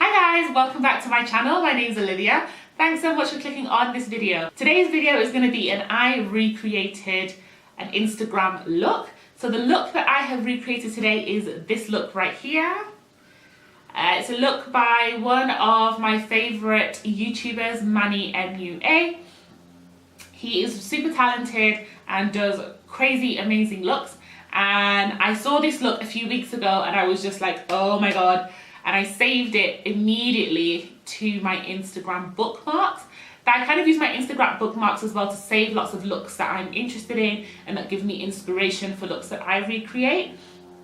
Hi guys, welcome back to my channel. My name is Olivia. Thanks so much for clicking on this video. Today's video is going to be I recreated an Instagram look. So the look that I have recreated today is this look right here. It's a look by one of my favourite YouTubers, MannyMUA. He is super talented and does crazy, amazing looks. And I saw this look a few weeks ago and I was just like, oh my god. And I saved it immediately to my Instagram bookmarks. I kind of use my Instagram bookmarks as well to save lots of looks that I'm interested in and that give me inspiration for looks that I recreate.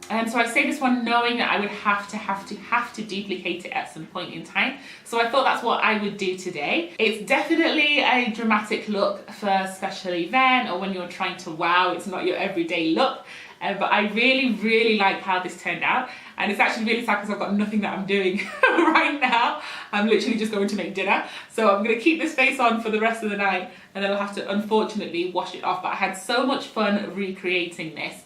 So I say this one knowing that I would have to duplicate it at some point in time. So I thought that's what I would do today. It's definitely a dramatic look for a special event or when you're trying to wow, it's not your everyday look. But I really like how this turned out. And it's actually really sad because I've got nothing that I'm doing right now. I'm literally just going to make dinner. So I'm going to keep this face on for the rest of the night and then I'll have to unfortunately wash it off. But I had so much fun recreating this.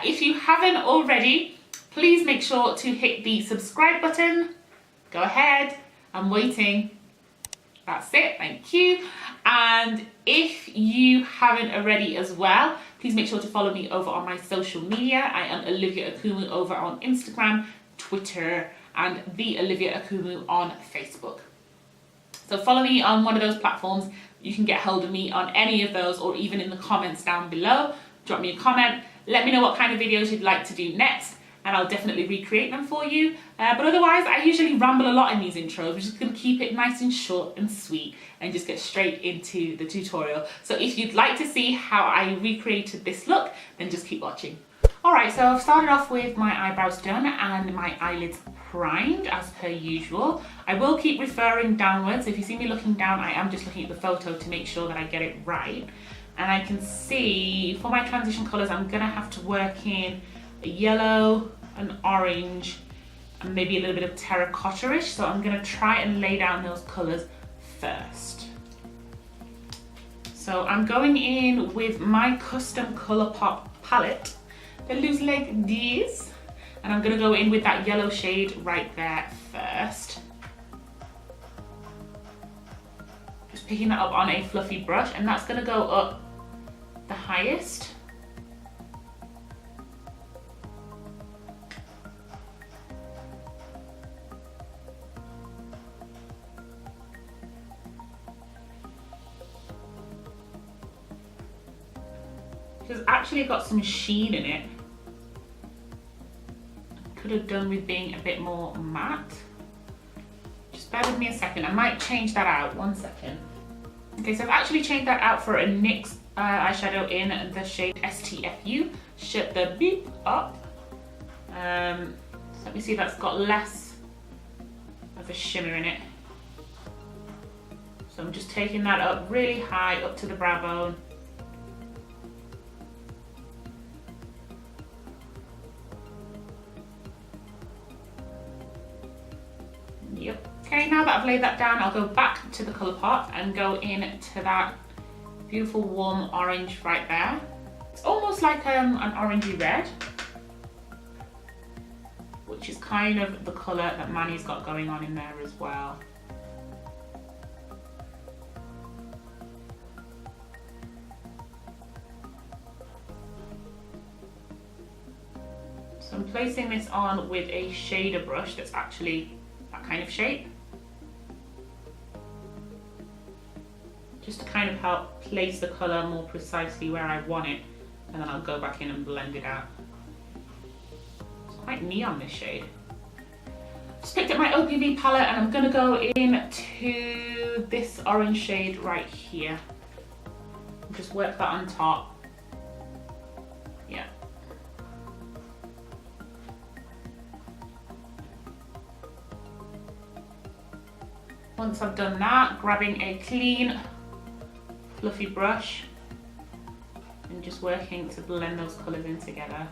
If you haven't already, please make sure to hit the subscribe button. Go ahead, I'm waiting. That's it, thank you. And if you haven't already as well, please make sure to follow me over on my social media. I am Olivia Akumu over on Instagram, Twitter, and the Olivia Akumu on Facebook. So follow me on one of those platforms. You can get hold of me on any of those or even in the comments down below. Drop me a comment. Let me know what kind of videos you'd like to do next and I'll definitely recreate them for you. But otherwise, I usually ramble a lot in these intros. We're just going to keep it nice and short and sweet and just get straight into the tutorial. So if you'd like to see how I recreated this look, then just keep watching. Alright, so I've started off with my eyebrows done and my eyelids primed as per usual. I will keep referring downwards. If you see me looking down, I am just looking at the photo to make sure that I get it right. And I can see for my transition colours, I'm going to have to work in a yellow, an orange, and maybe a little bit of terracotta-ish. So I'm going to try and lay down those colours first. So I'm going in with my custom Colourpop palette. They looks like this. And I'm going to go in with that yellow shade right there first. Just picking that up on a fluffy brush, and that's going to go up the highest. It's actually got some sheen in it. Could have done with being a bit more matte. Just bear with me a second. I might change that out. 1 second. Okay, so I've actually changed that out for a NYX eyeshadow in the shade STFU. Shut the beep up. So let me see if that's got less of a shimmer in it. So I'm just taking that up really high, up to the brow bone. Yep. Okay, now that I've laid that down, I'll go back to the Colourpop and go into that beautiful warm orange right there. It's almost like an orangey red, which is kind of the colour that Manny's got going on in there as well. So I'm placing this on with a shader brush that's actually that kind of shape, just to kind of help place the colour more precisely where I want it, and then I'll go back in and blend it out. It's quite neon, this shade. Just picked up my OPV palette and I'm going to go into this orange shade right here. Just work that on top. Yeah. Once I've done that, grabbing a clean, fluffy brush and just working to blend those colours in together.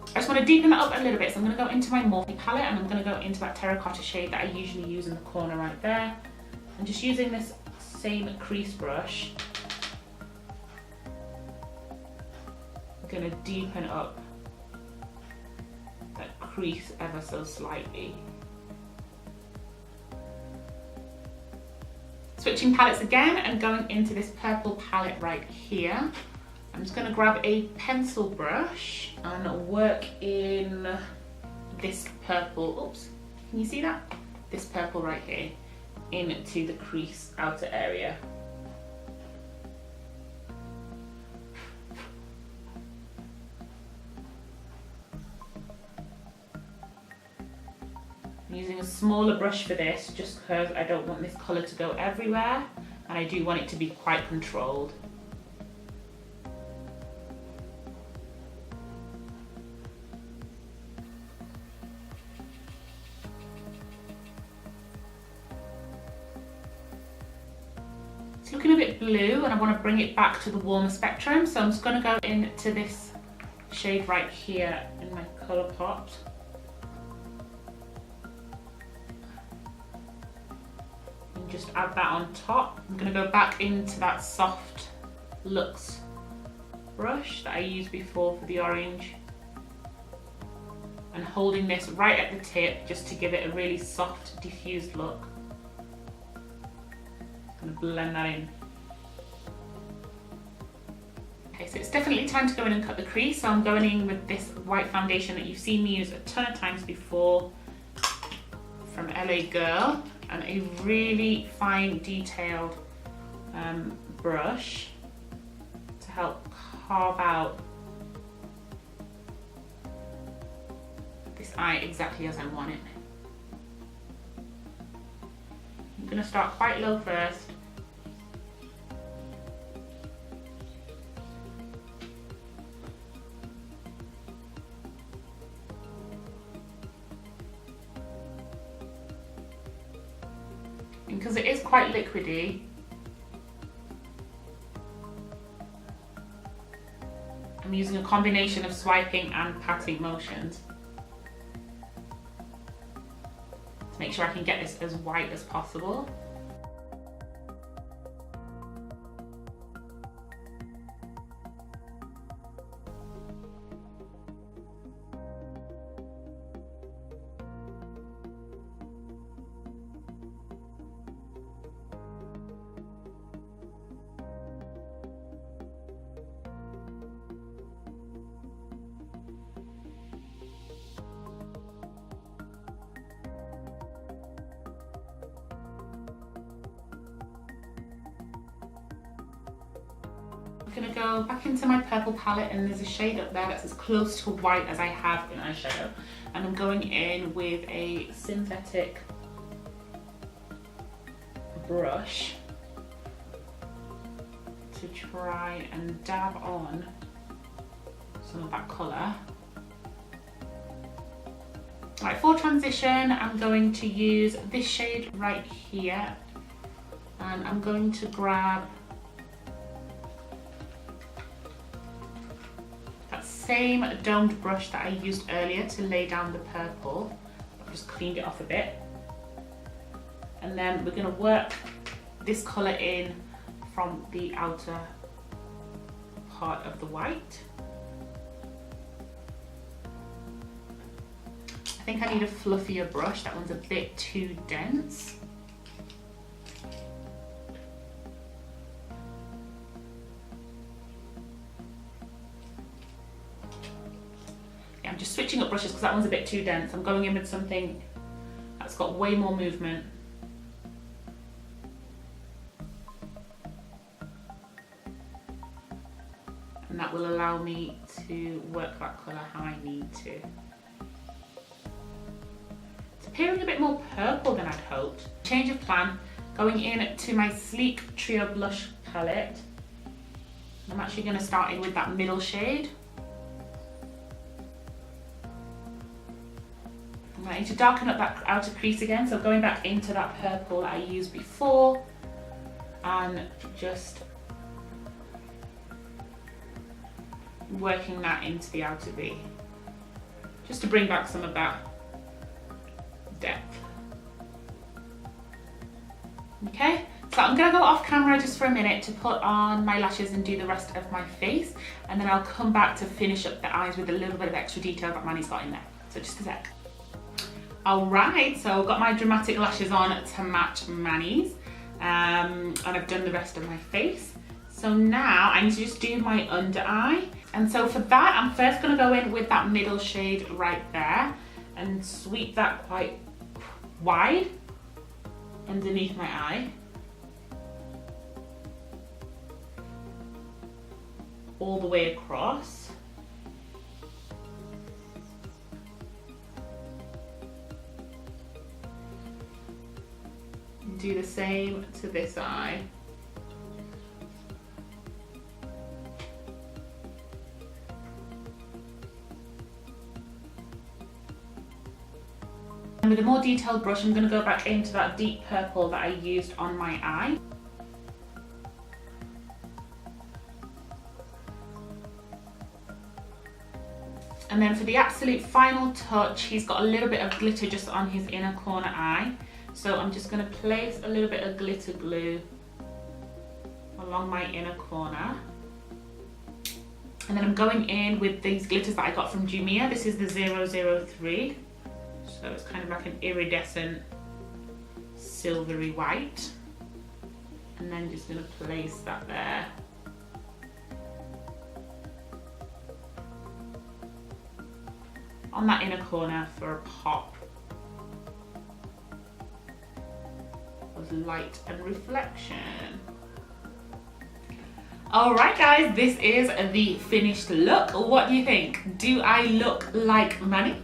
I just want to deepen that up a little bit, so I'm going to go into my Morphe palette and I'm going to go into that terracotta shade that I usually use in the corner right there. I'm just using this same crease brush going to deepen up that crease ever so slightly. Switching palettes again and going into this purple palette right here. I'm just going to grab a pencil brush and work in this purple, oops, can you see that? This purple right here into the crease outer area. I'm using a smaller brush for this just because I don't want this colour to go everywhere and I do want it to be quite controlled. It's looking a bit blue and I want to bring it back to the warmer spectrum, so I'm just going to go into this shade right here in my colour pot. And just add that on top. I'm going to go back into that soft Luxe brush that I used before for the orange. And holding this right at the tip just to give it a really soft, diffused look. I'm going to blend that in. Okay, so it's definitely time to go in and cut the crease. So I'm going in with this white foundation that you've seen me use a ton of times before from LA Girl, and a really fine detailed brush to help carve out this eye exactly as I want it. I'm going to start quite low first. And because it is quite liquidy, I'm using a combination of swiping and patting motions to make sure I can get this as white as possible. I'm going to go back into my purple palette, and there's a shade up there that's as close to white as I have in eyeshadow, and I'm going in with a synthetic brush to try and dab on some of that colour. Right, for transition I'm going to use this shade right here, and I'm going to grab same domed brush that I used earlier to lay down the purple. I've just cleaned it off a bit. And then we're going to work this colour in from the outer part of the white. I think I need a fluffier brush, that one's a bit too dense. I'm just switching up brushes because that one's a bit too dense. I'm going in with something that's got way more movement. And that will allow me to work that colour how I need to. It's appearing a bit more purple than I'd hoped. Change of plan, going in to my Sleek Trio Blush palette. I'm actually going to start in with that middle shade. I need to darken up that outer crease again, so going back into that purple that I used before and just working that into the outer V, just to bring back some of that depth. Okay, So I'm gonna go off camera just for a minute to put on my lashes and do the rest of my face, and then I'll come back to finish up the eyes with a little bit of extra detail that Manny's got in there. So just a sec. Alright, so I've got my dramatic lashes on to match Manny's, and I've done the rest of my face. So now I need to just do my under eye. And so for that, I'm first gonna go in with that middle shade right there and sweep that quite wide underneath my eye. All the way across. And do the same to this eye. And with a more detailed brush, I'm going to go back into that deep purple that I used on my eye. And then for the absolute final touch, he's got a little bit of glitter just on his inner corner eye. So I'm just going to place a little bit of glitter glue along my inner corner. And then I'm going in with these glitters that I got from Jumia. This is the 003. So it's kind of like an iridescent silvery white. And then just going to place that there. On that inner corner for a pop of light and reflection. Alright guys, this is the finished look. What do you think? Do I look like Manny?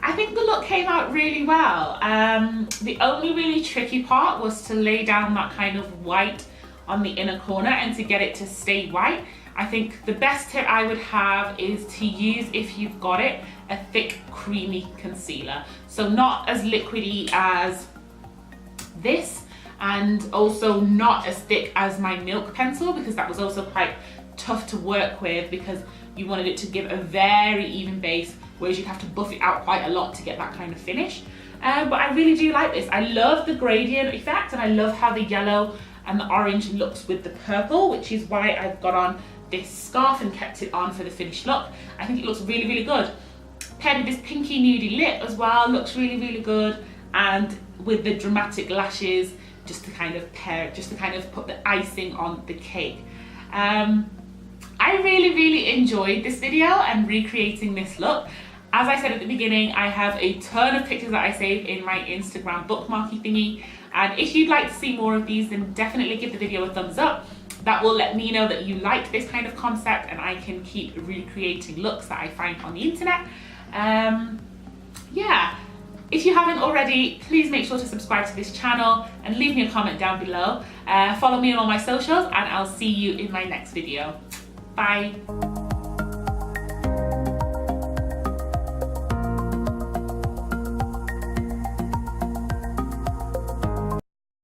I think the look came out really well. The only really tricky part was to lay down that kind of white on the inner corner and to get it to stay white. I think the best tip I would have is to use, if you've got it, a thick creamy concealer. So not as liquidy as this, and also not as thick as my Milk pencil, because that was also quite tough to work with because you wanted it to give a very even base, whereas you'd have to buff it out quite a lot to get that kind of finish. But I really do like this. I love the gradient effect, and I love how the yellow and the orange looks with the purple, which is why I've got on this scarf and kept it on for the finished look. I think it looks really, really good. Paired with this pinky nudie lip as well, looks really, really good. And with the dramatic lashes, just to kind of pair, just to kind of put the icing on the cake. I really, really enjoyed this video and recreating this look. As I said at the beginning, I have a ton of pictures that I save in my Instagram bookmarky thingy. And if you'd like to see more of these, then definitely give the video a thumbs up. That will let me know that you like this kind of concept, and I can keep recreating looks that I find on the internet. Yeah, if you haven't already, please make sure to subscribe to this channel and leave me a comment down below. Follow me on all my socials, and I'll see you in my next video. Bye.